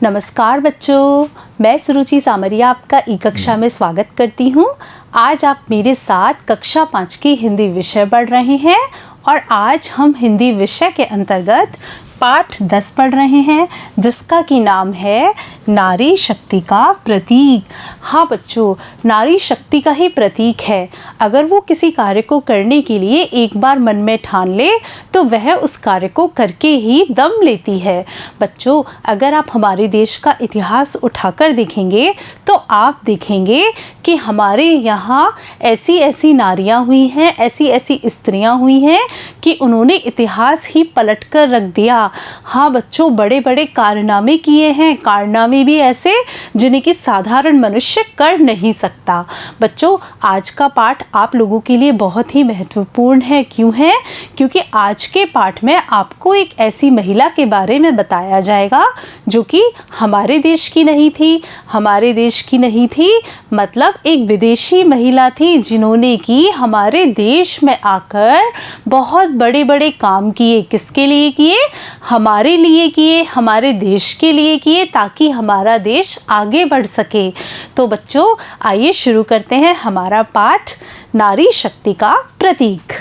नमस्कार बच्चों, मैं सुरुचि सामरिया आपका ई कक्षा में स्वागत करती हूँ। आज आप मेरे साथ कक्षा 5 की हिंदी विषय पढ़ रहे हैं और आज हम हिंदी विषय के अंतर्गत पाठ 10 पढ़ रहे हैं जिसका कि नाम है नारी शक्ति का प्रतीक। हाँ बच्चों, नारी शक्ति का ही प्रतीक है। अगर वो किसी कार्य को करने के लिए एक बार मन में ठान ले तो वह उस कार्य को करके ही दम लेती है। बच्चों, अगर आप हमारे देश का इतिहास उठाकर देखेंगे तो आप देखेंगे कि हमारे यहाँ ऐसी ऐसी नारियाँ हुई हैं, ऐसी ऐसी स्त्रियाँ हुई हैं कि उन्होंने इतिहास ही पलट कर रख दिया। हाँ बच्चों, बड़े बड़े कारनामे किए हैं, कारनामे भी ऐसे जिन्हें कि साधारण मनुष्य कर नहीं सकता। बच्चों, आज का पाठ आप लोगों के लिए बहुत ही महत्वपूर्ण है। क्यों है? क्योंकि आज के पाठ में आपको एक ऐसी महिला के बारे में बताया जाएगा जो कि हमारे देश की नहीं थी। हमारे देश की नहीं थी मतलब एक विदेशी महिला थी जिन्होंने कि हमारे देश में आकर बहुत बड़े बड़े काम किए। किसके लिए किए? हमारे लिए किए, हमारे देश के लिए किए, ताकि हमारा देश आगे बढ़ सके। तो बच्चों, आइए शुरू करते हैं हमारा पाठ नारी शक्ति का प्रतीक।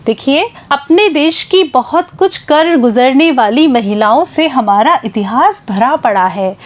देखिए, अपने देश की बहुत कुछ कर गुजरने वाली महिलाओं से हमारा इतिहास भरा पड़ा है,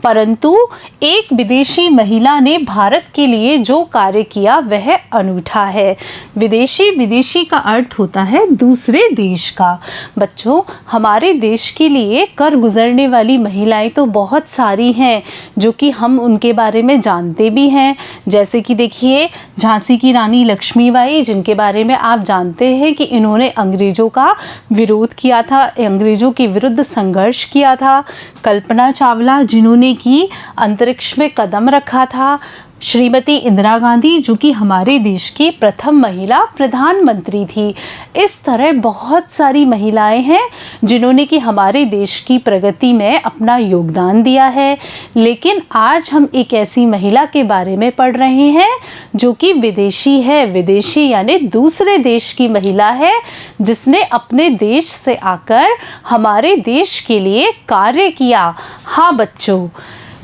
परंतु एक विदेशी महिला ने भारत के लिए जो कार्य किया वह अनूठा है। विदेशी का अर्थ होता है दूसरे देश का। बच्चों, हमारे देश के लिए कर गुजरने वाली महिलाएं तो बहुत सारी हैं जो कि हम उनके बारे में जानते भी हैं। जैसे कि देखिए, झांसी की रानी लक्ष्मीबाई, जिनके बारे में आप जानते हैं कि इन्होंने अंग्रेजों का विरोध किया था, अंग्रेजों के विरुद्ध संघर्ष किया था। कल्पना चावला, जिन्होंने कि अंतरिक्ष में कदम रखा था। श्रीमती इंदिरा गांधी, जो कि हमारे देश की प्रथम महिला प्रधानमंत्री थी। इस तरह बहुत सारी महिलाएं हैं जिन्होंने कि हमारे देश की प्रगति में अपना योगदान दिया है। लेकिन आज हम एक ऐसी महिला के बारे में पढ़ रहे हैं जो कि विदेशी है। विदेशी यानी दूसरे देश की महिला है जिसने अपने देश से आकर हमारे देश के लिए कार्य किया। हाँ बच्चों,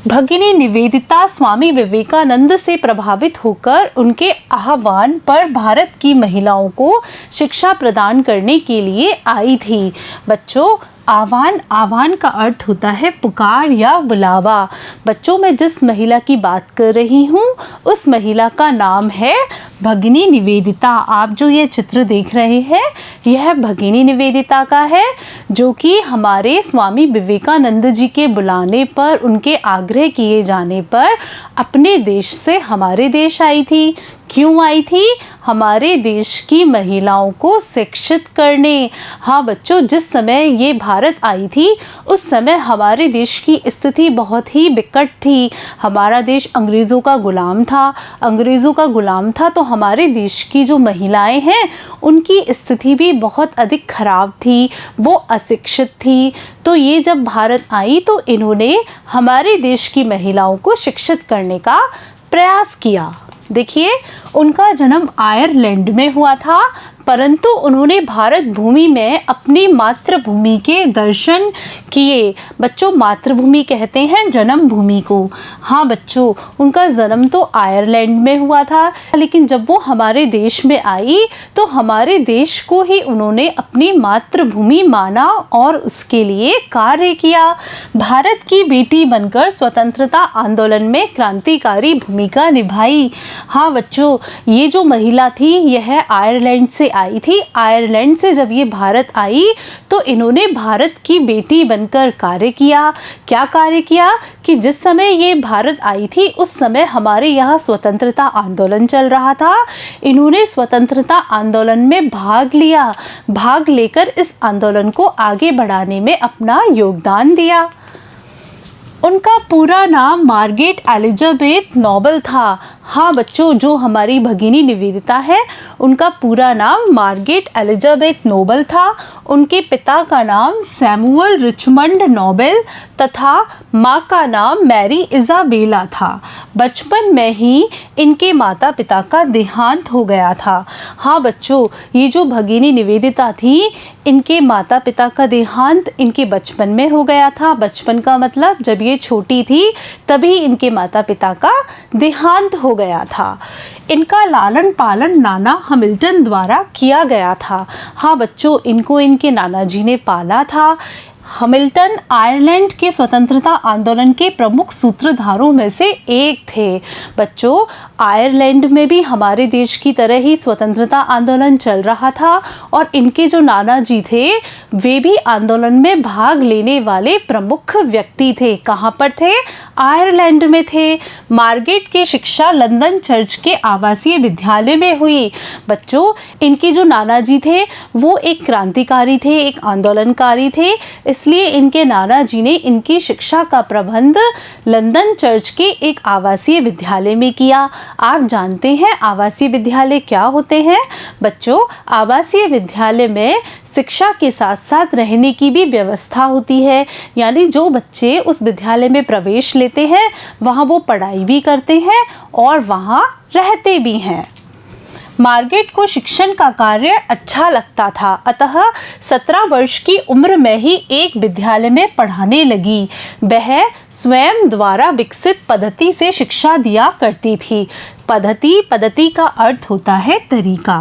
भगिनी निवेदिता स्वामी विवेकानंद से प्रभावित होकर उनके आह्वान पर भारत की महिलाओं को शिक्षा प्रदान करने के लिए आई थी। बच्चों, आह्वान का अर्थ होता है पुकार या बुलावा। बच्चों, मैं जिस महिला की बात कर रही हूँ उस महिला का नाम है भगिनी निवेदिता। आप जो ये चित्र देख रहे हैं यह भगिनी निवेदिता का है, जो कि हमारे स्वामी विवेकानंद जी के बुलाने पर, उनके आग्रह किए जाने पर अपने देश से हमारे देश आई थी। क्यों आई थी? हमारे देश की महिलाओं को शिक्षित करने। हाँ बच्चों, जिस समय ये भारत आई थी उस समय हमारे देश की स्थिति बहुत ही विकट थी। हमारा देश अंग्रेज़ों का गुलाम था तो हमारे देश की जो महिलाएं हैं उनकी स्थिति भी बहुत अधिक खराब थी, वो अशिक्षित थी। तो ये जब भारत आई तो इन्होंने हमारे देश की महिलाओं को शिक्षित करने का प्रयास किया। देखिए, उनका जन्म आयरलैंड में हुआ था, परंतु उन्होंने भारत भूमि में अपनी मातृभूमि के दर्शन किए। बच्चों, मातृभूमि कहते हैं जन्म भूमि को। हाँ बच्चों, उनका जन्म तो आयरलैंड में हुआ था, लेकिन जब वो हमारे देश में आई तो हमारे देश को ही उन्होंने अपनी मातृभूमि माना और उसके लिए कार्य किया। भारत की बेटी बनकर स्वतंत्रता आंदोलन में क्रांतिकारी भूमिका निभाई। हाँ बच्चों, ये जो महिला थी यह आयरलैंड से आई थी। आयरलैंड से जब ये भारत आई तो इन्होंने भारत की बेटी बनकर कार्य किया। क्या कार्य किया कि जिस समय ये भारत आई थी उस समय हमारे यहाँ स्वतंत्रता आंदोलन चल रहा था। इन्होंने स्वतंत्रता आंदोलन में भाग लिया, भाग लेकर इस आंदोलन को आगे बढ़ाने में अपना योगदान दिया। उनका पूरा नाम मार्गरेट एलिजाबेथ नोबल था। हाँ बच्चों, जो हमारी भगिनी निवेदिता है उनका पूरा नाम मार्गरेट एलिजाबेथ नोबल था। उनके पिता का नाम सैमुअल रिचमंड नोबल तथा माँ का नाम मैरी इज़ाबेला था। बचपन में ही इनके माता पिता का देहांत हो गया था। हाँ बच्चों, ये जो भगिनी निवेदिता थी, इनके माता पिता का देहांत इनके बचपन में हो गया था। बचपन का मतलब जब ये छोटी थी तभी इनके माता पिता का देहांत हो गया था। इनका लालन पालन नाना हैमिल्टन द्वारा किया गया था। हाँ बच्चों, इनको इनके नाना जी ने पाला था। हैमिल्टन आयरलैंड के स्वतंत्रता आंदोलन के प्रमुख सूत्रधारों में से एक थे। बच्चों, आयरलैंड में भी हमारे देश की तरह ही स्वतंत्रता आंदोलन चल रहा था और इनके जो नाना जी थे वे भी आंदोलन में भाग लेने वाले प्रमुख व्यक्ति थे। कहाँ पर थे? आयरलैंड में थे। मार्गरेट की शिक्षा लंदन चर्च के आवासीय विद्यालय में हुई। बच्चों, इनके जो नाना जी थे वो एक क्रांतिकारी थे, एक आंदोलनकारी थे, इसलिए इनके नाना जी ने इनकी शिक्षा का प्रबंध लंदन चर्च के एक आवासीय विद्यालय में किया। आप जानते हैं आवासीय विद्यालय क्या होते हैं? बच्चों, आवासीय विद्यालय में शिक्षा के साथ साथ रहने की भी व्यवस्था होती है, यानी जो बच्चे उस विद्यालय में प्रवेश लेते हैं वहाँ वो पढ़ाई भी करते हैं और वहाँ रहते भी हैं। मार्गरेट को शिक्षण का कार्य अच्छा लगता था, अतः 17 वर्ष की उम्र में ही एक विद्यालय में पढ़ाने लगी। वह स्वयं द्वारा विकसित पद्धति से शिक्षा दिया करती थी। पद्धति का अर्थ होता है तरीका।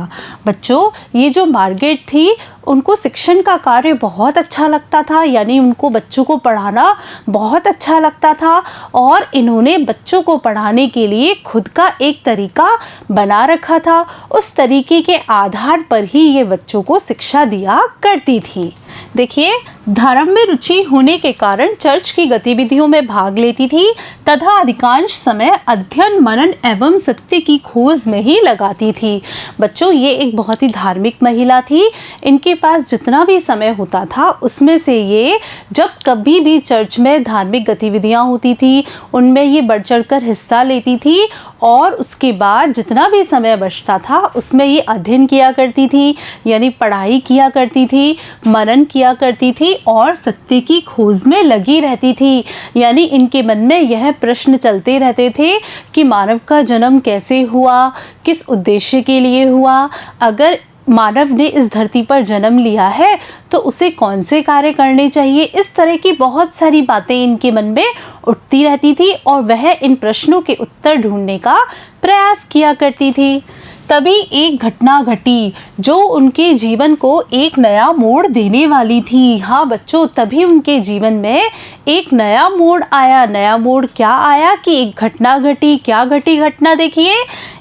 बच्चों, ये जो मार्गरेट थी उनको शिक्षण का कार्य बहुत अच्छा लगता था, यानी उनको बच्चों को पढ़ाना बहुत अच्छा लगता था और इन्होंने बच्चों को पढ़ाने के लिए खुद का एक तरीका बना रखा था। उस तरीके के आधार पर ही ये बच्चों को शिक्षा दिया करती थी। देखिए, धर्म में रुचि होने के कारण चर्च की गतिविधियों में भाग लेती थी तथा अधिकांश समय अध्ययन, मनन एवं सत्य की खोज में ही लगाती थी। बच्चों, ये एक बहुत ही धार्मिक महिला थी। इनके पास जितना भी समय होता था उसमें से ये जब कभी भी चर्च में धार्मिक गतिविधियां होती थी उनमें ये बढ़ चढ़ कर हिस्सा लेती थी और उसके बाद जितना भी समय बचता था उसमें ये अध्ययन किया करती थी, यानी पढ़ाई किया करती थी, मनन किया करती थी और सत्य की खोज में लगी रहती थी। यानी इनके मन में यह प्रश्न चलते रहते थे कि मानव का जन्म कैसे हुआ, किस उद्देश्य के लिए हुआ, अगर मानव ने इस धरती पर जन्म लिया है तो उसे कौन से कार्य करने चाहिए। इस तरह की बहुत सारी बातें इनके मन में उठती रहती थी और वह इन प्रश्नों के उत्तर ढूंढने का प्रयास किया करती थी। तभी एक घटना घटी जो उनके जीवन को एक नया मोड़ देने वाली थी। हाँ बच्चों, तभी उनके जीवन में एक नया मोड़ आया। नया मोड़ क्या आया कि एक घटना घटी। क्या घटी घटना? देखिए,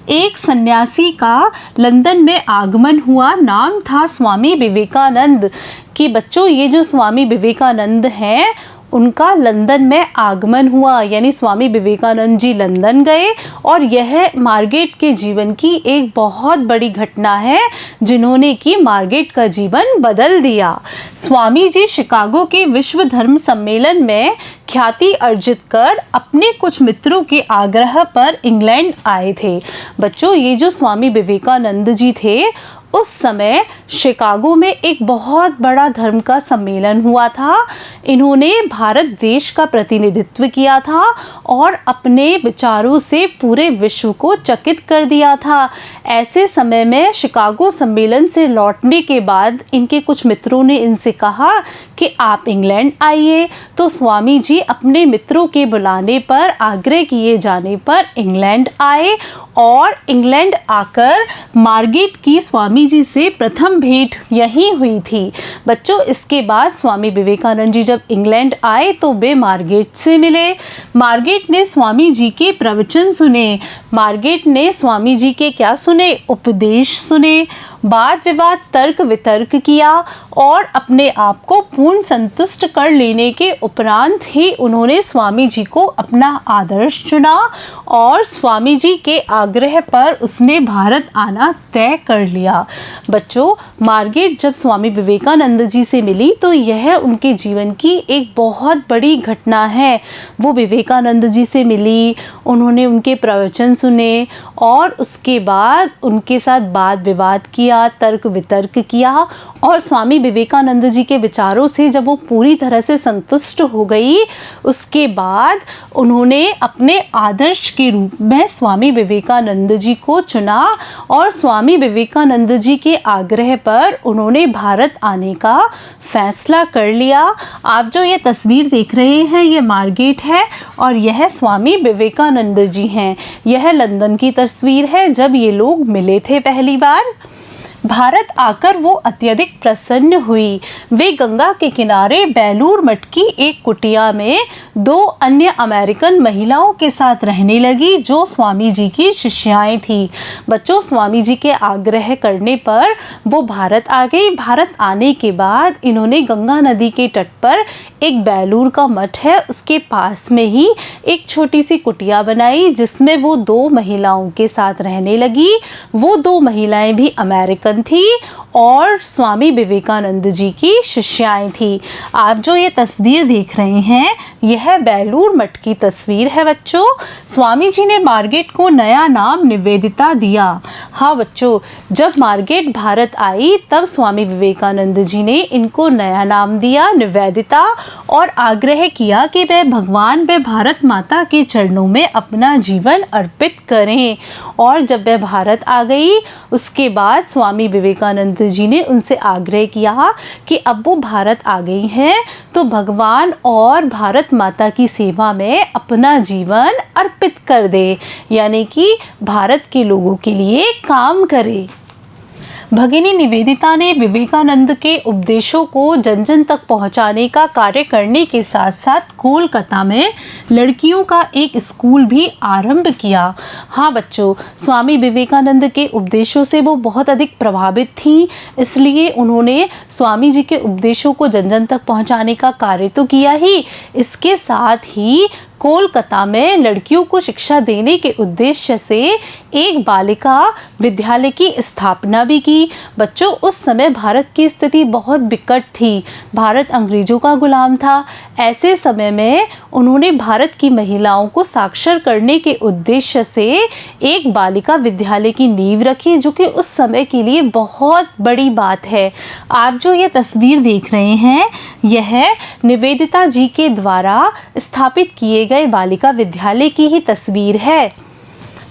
एक सन्यासी का लंदन में आगमन हुआ। नाम था स्वामी विवेकानंद। कि बच्चों, ये जो स्वामी विवेकानंद हैं उनका लंदन में आगमन हुआ, यानी स्वामी विवेकानंद जी लंदन गए और यह मार्गरेट के जीवन की एक बहुत बड़ी घटना है जिन्होंने कि मार्गरेट का जीवन बदल दिया। स्वामी जी शिकागो के विश्व धर्म सम्मेलन में ख्याति अर्जित कर अपने कुछ मित्रों के आग्रह पर इंग्लैंड आए थे। बच्चों, ये जो स्वामी विवेकानंद जी थे उस समय शिकागो में एक बहुत बड़ा धर्म का सम्मेलन हुआ था। इन्होंने भारत देश का प्रतिनिधित्व किया था और अपने विचारों से पूरे विश्व को चकित कर दिया था। ऐसे समय में शिकागो सम्मेलन से लौटने के बाद इनके कुछ मित्रों ने इनसे कहा कि आप इंग्लैंड आइए। तो स्वामी जी अपने मित्रों के बुलाने पर, आग्रह किए जाने पर इंग्लैंड आए और इंग्लैंड आकर मार्गरेट की स्वामी जी से प्रथम भेंट यहीं हुई थी। बच्चों, इसके बाद स्वामी विवेकानंद जी जब इंग्लैंड आए तो वे मार्गरेट से मिले। मार्गरेट ने स्वामी जी के प्रवचन सुने। मार्गरेट ने स्वामी जी के क्या सुने? उपदेश सुने, वाद विवाद, तर्क वितर्क किया और अपने आप को पूर्ण संतुष्ट कर लेने के उपरांत ही उन्होंने स्वामी जी को अपना आदर्श चुना और स्वामी जी के आग्रह पर उसने भारत आना तय कर लिया। बच्चों, मार्गरेट जब स्वामी विवेकानंद जी से मिली तो यह उनके जीवन की एक बहुत बड़ी घटना है। वो विवेकानंद जी से मिली, उन्होंने उनके प्रवचन सुने और उसके बाद उनके साथ वाद विवाद किया किया, तर्क वितर्क किया और स्वामी विवेकानंद जी के विचारों से जब वो पूरी तरह से संतुष्ट हो गई, उसके बाद उन्होंने अपने आदर्श के रूप में स्वामी विवेकानंद जी को चुना और स्वामी विवेकानंद जी के आग्रह पर उन्होंने भारत आने का फैसला कर लिया। आप जो ये तस्वीर देख रहे हैं ये मार्गेट है और यह स्वामी विवेकानंद जी हैं। यह लंदन की तस्वीर है जब ये लोग मिले थे पहली बार। भारत आकर वो अत्यधिक प्रसन्न हुई। वे गंगा के किनारे बेलूर मठ की एक कुटिया में 2 अन्य अमेरिकन महिलाओं के साथ रहने लगी जो स्वामी जी की शिष्याएं थी। बच्चों, स्वामी जी के आग्रह करने पर वो भारत आ गई। भारत आने के बाद इन्होंने गंगा नदी के तट पर एक बेलूर का मठ है उसके पास में ही एक छोटी सी कुटिया बनाई जिसमें वो 2 महिलाओं के साथ रहने लगी। वो 2 महिलाएं भी अमेरिकन थी और स्वामी विवेकानंद जी की शिष्याएं थी। आप जो ये तस्वीर देख रहे हैं यह बेलूर मठ की तस्वीर है बच्चों। स्वामी जी ने मार्गेट को नया नाम निवेदिता दिया। हाँ बच्चों, जब मार्गेट भारत आई तब स्वामी विवेकानंद जी ने इनको नया नाम दिया निवेदिता और आग्रह किया कि वे भगवान व भारत माता के चरणों में अपना जीवन अर्पित करें। और जब वह भारत आ गई उसके बाद स्वामी विवेकानंद जी ने उनसे आग्रह किया कि अब वो भारत आ गई हैं तो भगवान और भारत माता की सेवा में अपना जीवन अर्पित कर दे, यानी कि भारत के लोगों के लिए काम करे। भगिनी निवेदिता ने विवेकानंद के उपदेशों को जन जन तक पहुंचाने का कार्य करने के साथ साथ कोलकाता में लड़कियों का एक स्कूल भी आरंभ किया। हाँ बच्चों, स्वामी विवेकानंद के उपदेशों से वो बहुत अधिक प्रभावित थीं, इसलिए उन्होंने स्वामी जी के उपदेशों को जन जन तक पहुंचाने का कार्य तो किया ही, इसके साथ ही कोलकाता में लड़कियों को शिक्षा देने के उद्देश्य से एक बालिका विद्यालय की स्थापना भी की। बच्चों, उस समय भारत की स्थिति बहुत विकट थी। भारत अंग्रेजों का गुलाम था। ऐसे समय में उन्होंने भारत की महिलाओं को साक्षर करने के उद्देश्य से एक बालिका विद्यालय की नींव रखी, जो कि उस समय के लिए बहुत बड़ी बात है। आप जो ये तस्वीर देख रहे हैं यह निवेदिता जी के द्वारा स्थापित किए गए बालिका विद्यालय की ही तस्वीर है।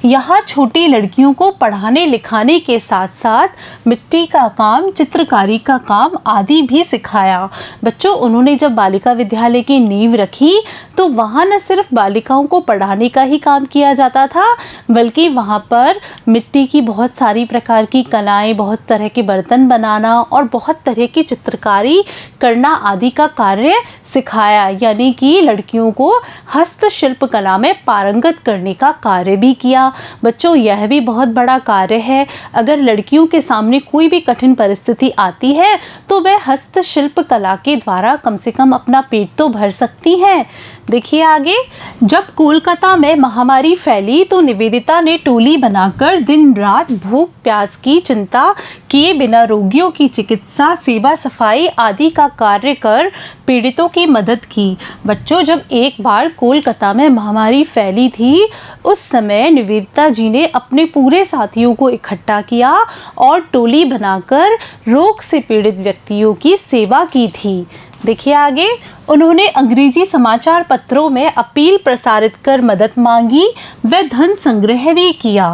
यहाँ छोटी लड़कियों को पढ़ाने लिखाने के साथ साथ मिट्टी का काम, चित्रकारी का काम आदि भी सिखाया। बच्चों, उन्होंने जब बालिका विद्यालय की नींव रखी तो वहाँ न सिर्फ बालिकाओं को पढ़ाने का ही काम किया जाता था, बल्कि वहाँ पर मिट्टी की बहुत सारी प्रकार की कलाएं, बहुत तरह के बर्तन बनाना और बहुत तरह की चित्रकारी करना आदि का कार्य सिखाया, यानी कि लड़कियों को हस्तशिल्प कला में पारंगत करने का कार्य भी किया। बच्चों, यह भी बहुत बड़ा कार्य है। अगर लड़कियों के सामने कोई भी कठिन परिस्थिति आती है तो वह हस्तशिल्प कला के द्वारा कम से कम अपना पेट तो भर सकती हैं। देखिए आगे, जब कोलकाता में महामारी फैली तो निवेदिता ने टोली बनाकर दिन रात भूख प्यास की चिंता किए बिना रोगियों की चिकित्सा, सेवा, सफाई आदि का कार्य कर पीड़ितों की मदद की। बच्चों, जब एक बार कोलकाता में महामारी फैली थी उस समय निवेदिता जी ने अपने पूरे साथियों को इकट्ठा किया और टोली बनाकर रोग से पीड़ित व्यक्तियों की सेवा की थी। देखिए आगे, उन्होंने अंग्रेजी समाचार पत्रों में अपील प्रसारित कर मदद मांगी व धन संग्रह भी किया।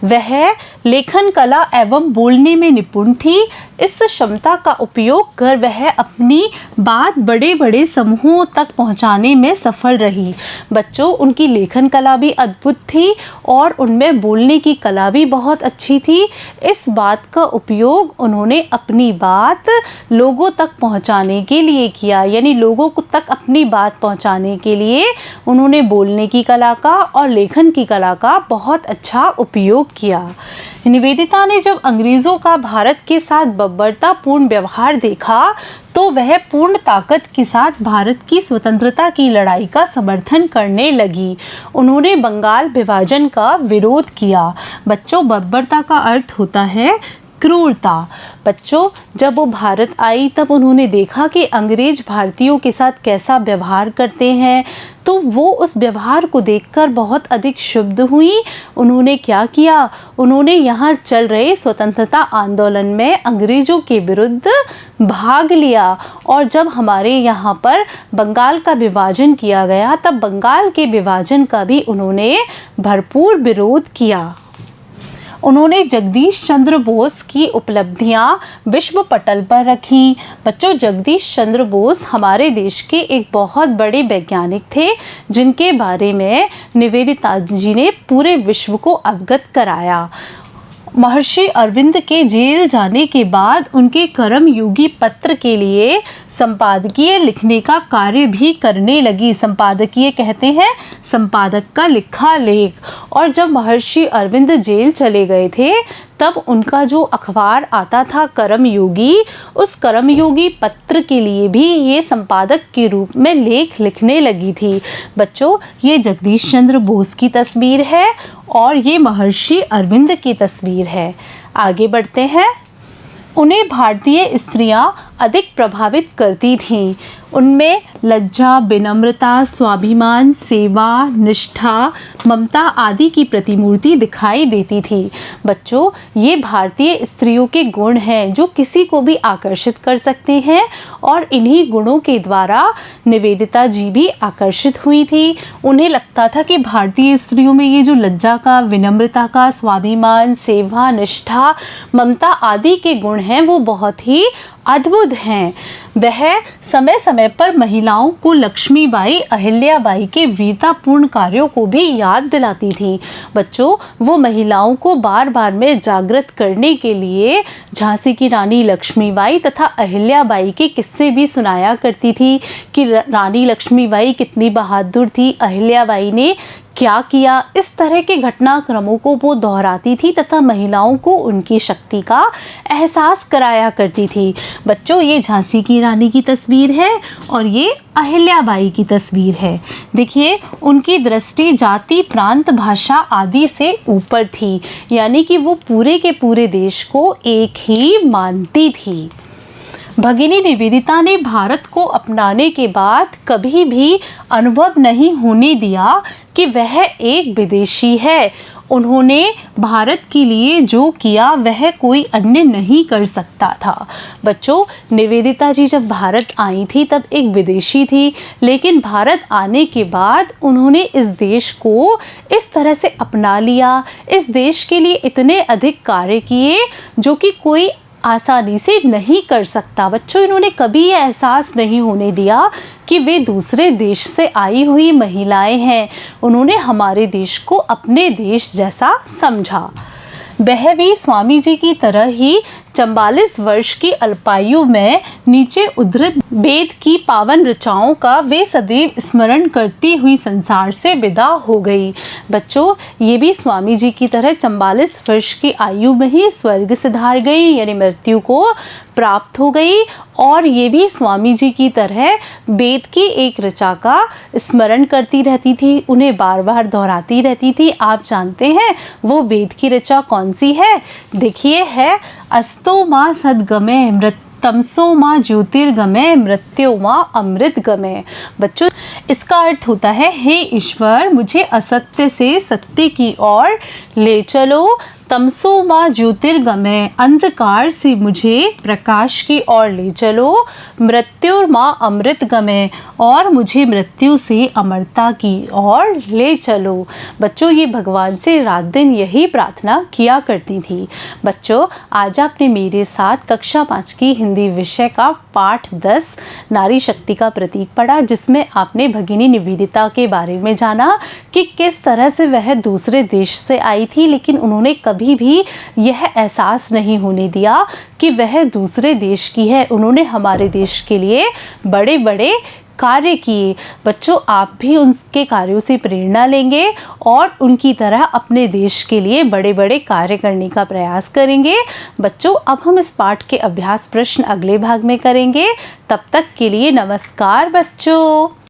वह लेखन कला एवं बोलने में निपुण थी। इस क्षमता का उपयोग कर वह अपनी बात बड़े बड़े समूहों तक पहुंचाने में सफल रही। बच्चों, उनकी लेखन कला भी अद्भुत थी और उनमें बोलने की कला भी बहुत अच्छी थी। इस बात का उपयोग उन्होंने अपनी बात लोगों तक पहुंचाने के लिए किया, यानी लोगों तक अपनी बात पहुंचाने के लिए उन्होंने बोलने की कला का और लेखन की कला का बहुत अच्छा उपयोग किया। निवेदिता ने जब अंग्रेजों का भारत के साथ बर्बरतापूर्ण व्यवहार देखा तो वह पूर्ण ताकत के साथ भारत की स्वतंत्रता की लड़ाई का समर्थन करने लगी। उन्होंने बंगाल विभाजन का विरोध किया। बच्चों, बर्बरता का अर्थ होता है क्रूरता। बच्चों, जब वो भारत आई तब उन्होंने देखा कि अंग्रेज भारतीयों के साथ कैसा व्यवहार करते हैं, तो वो उस व्यवहार को देखकर बहुत अधिक क्षुब्ध हुई। उन्होंने क्या किया, उन्होंने यहाँ चल रहे स्वतंत्रता आंदोलन में अंग्रेजों के विरुद्ध भाग लिया। और जब हमारे यहाँ पर बंगाल का विभाजन किया गया तब बंगाल के विभाजन का भी उन्होंने भरपूर विरोध किया। उन्होंने जगदीश चंद्र बोस की उपलब्धियां विश्व पटल पर रखी। बच्चों, जगदीश चंद्र बोस हमारे देश के एक बहुत बड़े वैज्ञानिक थे जिनके बारे में निवेदिता जी ने पूरे विश्व को अवगत कराया। महर्षि अरविंद के जेल जाने के बाद उनके कर्मयोगी पत्र के लिए संपादकीय लिखने का कार्य भी करने लगी। संपादकीय कहते हैं संपादक का लिखा लेख। और जब महर्षि अरविंद जेल चले गए थे तब उनका जो अखबार आता था कर्मयोगी, उस कर्मयोगी पत्र के लिए भी ये संपादक के रूप में लेख लिखने लगी थी। बच्चों, ये जगदीश चंद्र बोस की तस्वीर है और ये महर्षि अरविंद की तस्वीर है। आगे बढ़ते हैं। उन्हें भारतीय स्त्रियां अधिक प्रभावित करती थीं। उनमें लज्जा, विनम्रता, स्वाभिमान, सेवा, निष्ठा, ममता आदि की प्रतिमूर्ति दिखाई देती थी। बच्चों, ये भारतीय स्त्रियों के गुण हैं जो किसी को भी आकर्षित कर सकते हैं और इन्हीं गुणों के द्वारा निवेदिता जी भी आकर्षित हुई थी। उन्हें लगता था कि भारतीय स्त्रियों में ये जो लज्जा का, विनम्रता का, स्वाभिमान, सेवा, निष्ठा, ममता आदि के गुण हैं वो बहुत ही अद्भुत हैं। वह समय समय पर महिलाओं को लक्ष्मीबाई, अहिल्याबाई के वीरतापूर्ण कार्यों को भी याद दिलाती थी। बच्चों, वो महिलाओं को बार बार में जागृत करने के लिए झांसी की रानी लक्ष्मीबाई तथा अहिल्याबाई के किस्से भी सुनाया करती थी कि रानी लक्ष्मीबाई कितनी बहादुर थी, अहिल्याबाई ने क्या किया। इस तरह के घटनाक्रमों को वो दोहराती थी तथा महिलाओं को उनकी शक्ति का एहसास कराया करती थी। बच्चों, ये झांसी की रानी की तस्वीर है और ये अहिल्याबाई की तस्वीर है। देखिए, उनकी दृष्टि जाति, प्रांत, भाषा आदि से ऊपर थी, यानी कि वो पूरे के पूरे देश को एक ही मानती थी। भगिनी निवेदिता ने भारत को अपनाने के बाद कभी भी अनुभव नहीं होने दिया कि वह एक विदेशी है। उन्होंने भारत के लिए जो किया वह कोई अन्य नहीं कर सकता था। बच्चों, निवेदिता जी जब भारत आई थी तब एक विदेशी थी, लेकिन भारत आने के बाद उन्होंने इस देश को इस तरह से अपना लिया, इस देश के लिए इतने अधिक कार्य किए जो कि कोई आसानी से नहीं कर सकता। बच्चों, इन्होंने कभी ये एहसास नहीं होने दिया कि वे दूसरे देश से आई हुई महिलाएं हैं। उन्होंने हमारे देश को अपने देश जैसा समझा। वह भी स्वामी जी की तरह ही 44 वर्ष की अल्पायु में नीचे उद्धृत वेद की पावन ऋचाओं का वे सदैव स्मरण करती हुई संसार से विदा हो गई। बच्चों, ये भी स्वामी जी की तरह 44 वर्ष की आयु में ही स्वर्ग सिधार गई, यानी मृत्यु को प्राप्त हो गई। और ये भी स्वामी जी की तरह वेद की एक ऋचा का स्मरण करती रहती थी, उन्हें बार बार दोहराती रहती थी। आप जानते हैं वो वेद की ऋचा कौन सी है? देखिए, है अस्तो माँ सद्गमय तमसो माँ ज्योतिर्गमय मृत्यो माँ अमृतगमय। बच्चों, इसका अर्थ होता है, हे ईश्वर, मुझे असत्य से सत्य की ओर ले चलो, तमसो माँ ज्योतिर्गमय, अंधकार से मुझे प्रकाश की ओर ले चलो, मृत्यु माँ अमृतगमय, और मुझे मृत्यु से अमरता की ओर ले चलो। बच्चों, ये भगवान से रात दिन यही प्रार्थना किया करती थी। बच्चों, आज आपने मेरे साथ कक्षा 5 की हिंदी विषय का पाठ 10 नारी शक्ति का प्रतीक पढ़ा, जिसमें आपने भगिनी निवेदिता के बारे में जाना कि किस तरह से वह दूसरे देश से आई थी, लेकिन उन्होंने कभी भी यह एहसास नहीं होने दिया कि वह दूसरे देश की है। उन्होंने हमारे देश के लिए बड़े बड़े कार्य किए। बच्चों, आप भी उनके कार्यों से प्रेरणा लेंगे और उनकी तरह अपने देश के लिए बड़े बड़े कार्य करने का प्रयास करेंगे। बच्चों, अब हम इस पाठ के अभ्यास प्रश्न अगले भाग में करेंगे। तब तक के लिए नमस्कार बच्चों।